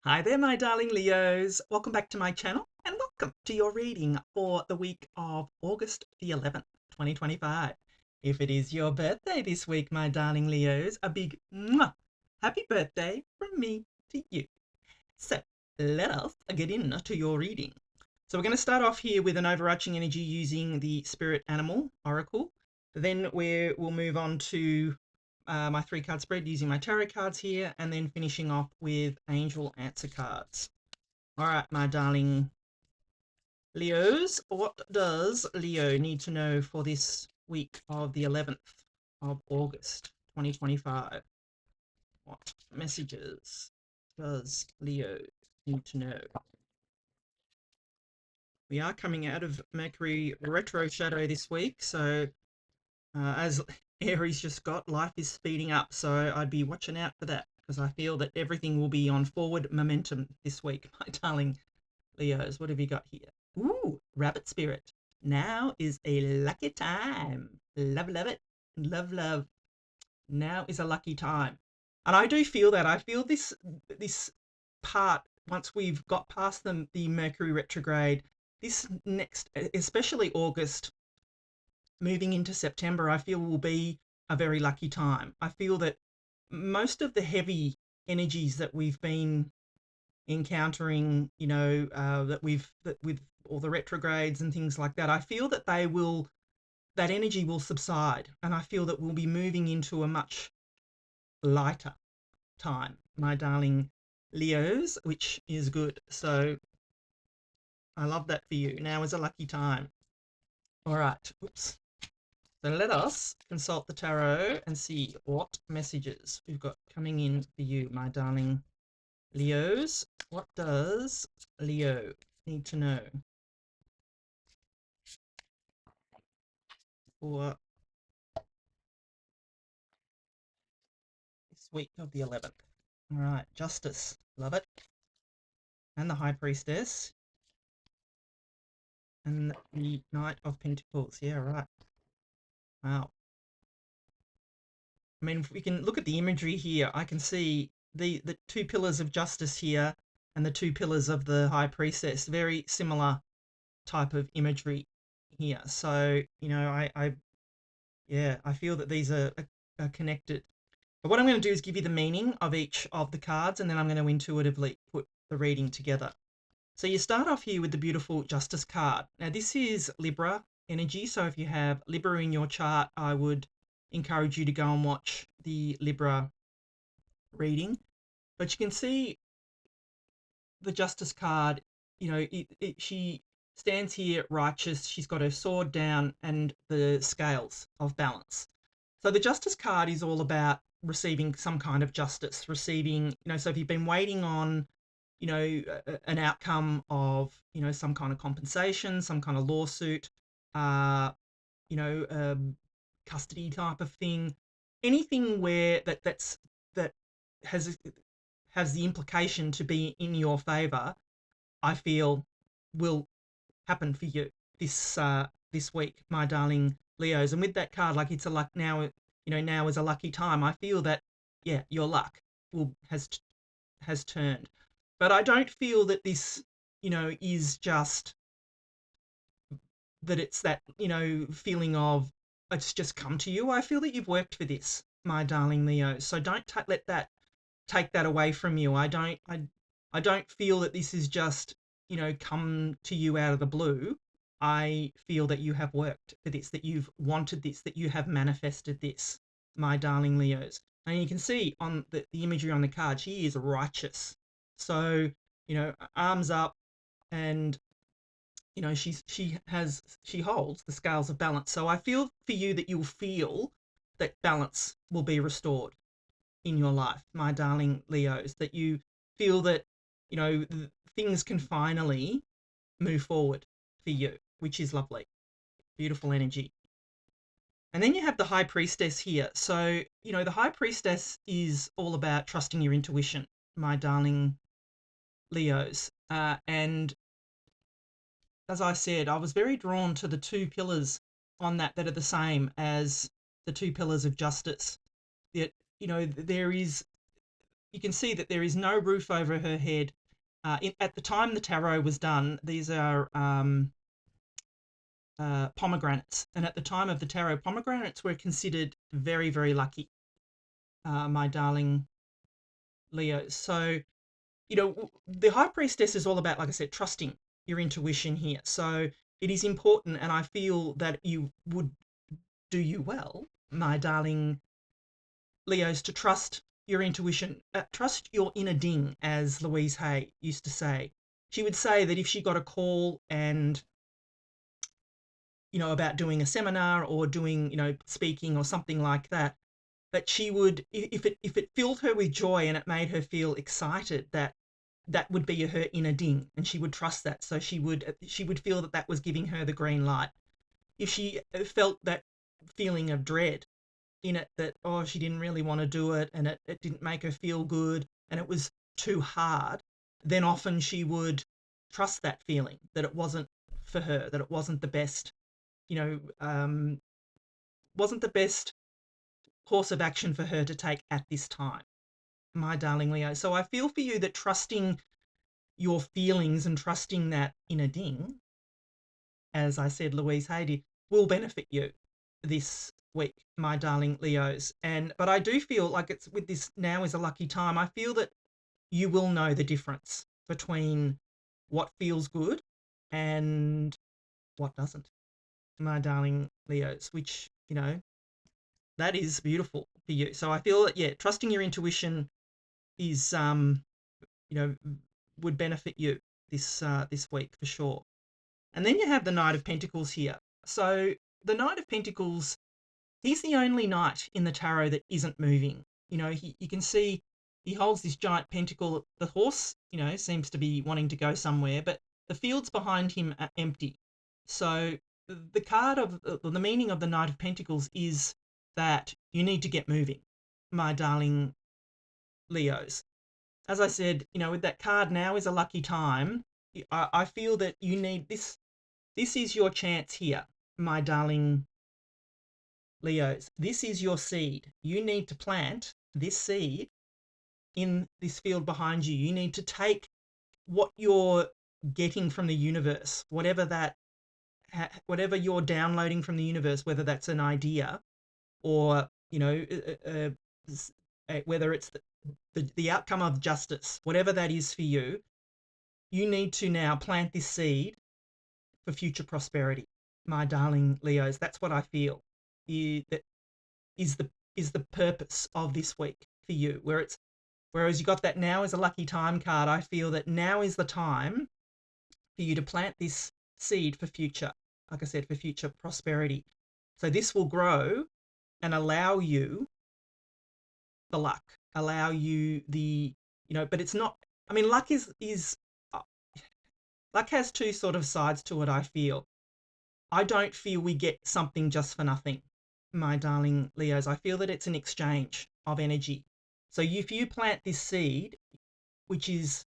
Hi there, my darling Leos. Welcome back to my channel and welcome to your reading for the week of August the 11th, 2025. If it is your birthday this week, my darling Leos, a big mwah, happy birthday from me to you. So let us get into your reading. So we're going to start off here with an overarching energy using the Spirit Animal Oracle. Then we'll move on to my 3-card spread using my tarot cards here, and then finishing off with angel answer cards. All right, my darling Leos, what does Leo need to know for this week of the 11th of August, 2025? What messages does Leo need to know? We are coming out of Mercury retro shadow this week, so as Aries just got, life is speeding up, so I'd be watching out for that because I feel that everything will be on forward momentum this week, my darling Leos. What have you got here? Ooh, rabbit spirit. Now is a lucky time. Love, love it. Love, love. Now is a lucky time. And I do feel that. I feel this part, once we've got past the Mercury retrograde, this next, especially August, moving into September, I feel will be a very lucky time. I feel that most of the heavy energies that we've been encountering, that with all the retrogrades and things like that, I feel that that energy will subside, and I feel that we'll be moving into a much lighter time, my darling Leos, which is good. So I love that for you. Now is a lucky time. All right. Oops. So let us consult the tarot and see what messages we've got coming in for you, my darling Leos. What does Leo need to know for this week of the 11th? All right, Justice, love it. And the High Priestess. And the Knight of Pentacles. Yeah, right. Wow. I mean, if we can look at the imagery here, I can see the two pillars of justice here and the two pillars of the High Priestess. Very similar type of imagery here. So, I feel that these are connected. But what I'm going to do is give you the meaning of each of the cards, and then I'm going to intuitively put the reading together. So you start off here with the beautiful Justice card. Now, this is Libra energy. So if you have Libra in your chart, I would encourage you to go and watch the Libra reading. But you can see the Justice card, she stands here righteous. She's got her sword down and the scales of balance. So the Justice card is all about receiving some kind of justice, receiving, so if you've been waiting on, an outcome of, some kind of compensation, some kind of lawsuit, uh, custody type of thing, anything where that has the implication to be in your favor, I feel will happen for you this week, my darling Leos. And with that card, like it's a luck now, now is a lucky time. I feel that, yeah, your luck has turned. But I don't feel that this, is just that it's that, feeling of it's just come to you. I feel that you've worked for this, my darling Leo. So don't let that take that away from you. I don't feel that this is just, come to you out of the blue. I feel that you have worked for this, that you've wanted this, that you have manifested this, my darling Leos. And you can see on the imagery on the card, she is righteous. So, arms up, and she holds the scales of balance. So I feel for you that you'll feel that balance will be restored in your life, my darling Leos, that you feel that, things can finally move forward for you, which is lovely. Beautiful energy. And then you have the High Priestess here. So, the High Priestess is all about trusting your intuition, my darling Leos. And as I said, I was very drawn to the two pillars on that are the same as the two pillars of justice. That, there is, you can see that there is no roof over her head. At the time the tarot was done, these are pomegranates. And at the time of the tarot, pomegranates were considered very, very lucky, my darling Leos. So, the High Priestess is all about, like I said, trusting your intuition here. So it is important, and I feel that you would do you well, my darling Leos, to trust your intuition, trust your inner ding, as Louise Hay used to say. She would say that if she got a call and about doing a seminar or doing, speaking or something like that, but she would, if it filled her with joy and it made her feel excited, that would be her inner ding, and she would trust that. So she would feel that that was giving her the green light. If she felt that feeling of dread in it, that she didn't really want to do it, and it didn't make her feel good, and it was too hard, then often she would trust that feeling, that it wasn't for her, that it wasn't the best, wasn't the best course of action for her to take at this time, my darling Leo. So I feel for you that trusting your feelings and trusting that inner ding, as I said, Louise Hay, will benefit you this week, my darling Leos. But I do feel like it's with this now is a lucky time. I feel that you will know the difference between what feels good and what doesn't, my darling Leos, which, that is beautiful for you. So I feel that, yeah, trusting your intuition is, would benefit you this week for sure. And then you have the Knight of Pentacles here. So the Knight of Pentacles, he's the only knight in the tarot that isn't moving. You can see he holds this giant pentacle. The horse, seems to be wanting to go somewhere, but the fields behind him are empty. So the card of the meaning of the Knight of Pentacles is that you need to get moving, my darling Leos. As I said, with that card, now is a lucky time. I feel that you need this. This is your chance here, my darling Leos. This is your seed. You need to plant this seed in this field behind you. You need to take what you're getting from the universe, whatever you're downloading from the universe, whether that's an idea or, whether it's the outcome of justice, whatever that is for you, you need to now plant this seed for future prosperity, my darling Leos. That's what I feel that is the purpose of this week for you. Whereas you got that now is a lucky time card, I feel that now is the time for you to plant this seed for future, like I said, for future prosperity. So this will grow and allow you the luck, allow you the, but it's not, luck luck has two sort of sides to it, I feel. I don't feel we get something just for nothing, my darling Leos. I feel that it's an exchange of energy. So if you plant this seed, which is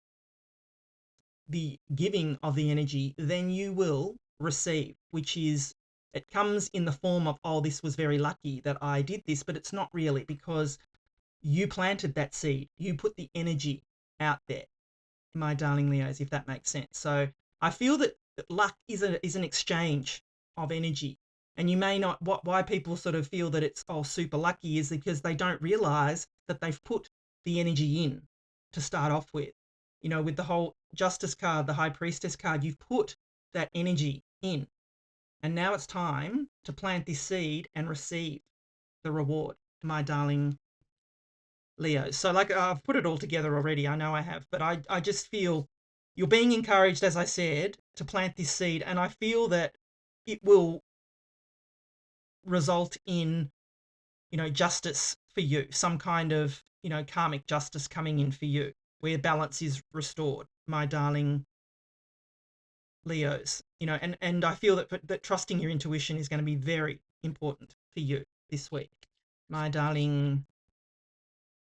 the giving of the energy, then you will receive, which is, it comes in the form of, this was very lucky that I did this, but it's not really, because you planted that seed. You put the energy out there, my darling Leos, if that makes sense. So I feel that luck is an exchange of energy. And you may not, why people sort of feel that it's super lucky is because they don't realize that they've put the energy in to start off with. With the whole Justice card, the High Priestess card, you've put that energy in. And now it's time to plant this seed and receive the reward, my darling Leo. So like I've put it all together already, I know I have, but I just feel you're being encouraged, as I said, to plant this seed, and I feel that it will result in, justice for you, some kind of, karmic justice coming in for you, where balance is restored, my darling Leos. And I feel that trusting your intuition is going to be very important for you this week, my darling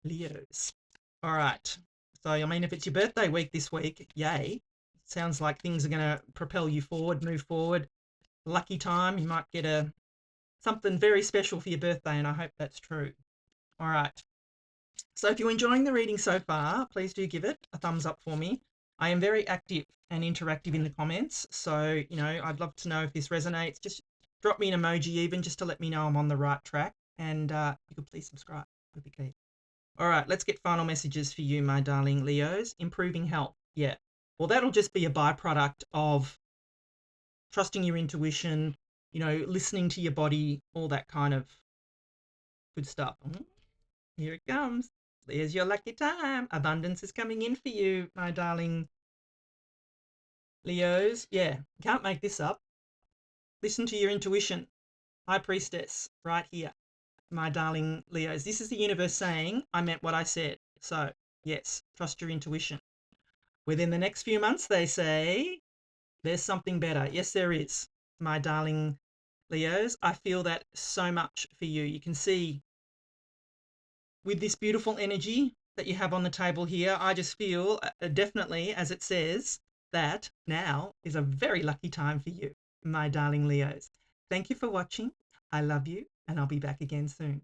Leos. All right. So, if it's your birthday week this week, yay. Sounds like things are going to propel you forward, move forward. Lucky time. You might get something very special for your birthday, and I hope that's true. All right. So if you're enjoying the reading so far, please do give it a thumbs up for me. I am very active and interactive in the comments, so I'd love to know if this resonates. Just drop me an emoji even just to let me know I'm on the right track, and you could please subscribe. Would be key. All right, let's get final messages for you, my darling Leos. Improving health. Yeah. Well, that'll just be a byproduct of trusting your intuition, listening to your body, all that kind of good stuff. Here it comes. There's your lucky time. Abundance is coming in for you, my darling Leos. Yeah, can't make this up. Listen to your intuition. High Priestess, right here, my darling Leos. This is the universe saying, I meant what I said. So, yes, trust your intuition. Within the next few months, they say, there's something better. Yes, there is, my darling Leos. I feel that so much for you. You can see with this beautiful energy that you have on the table here, I just feel definitely, as it says, that now is a very lucky time for you, my darling Leos. Thank you for watching. I love you, and I'll be back again soon.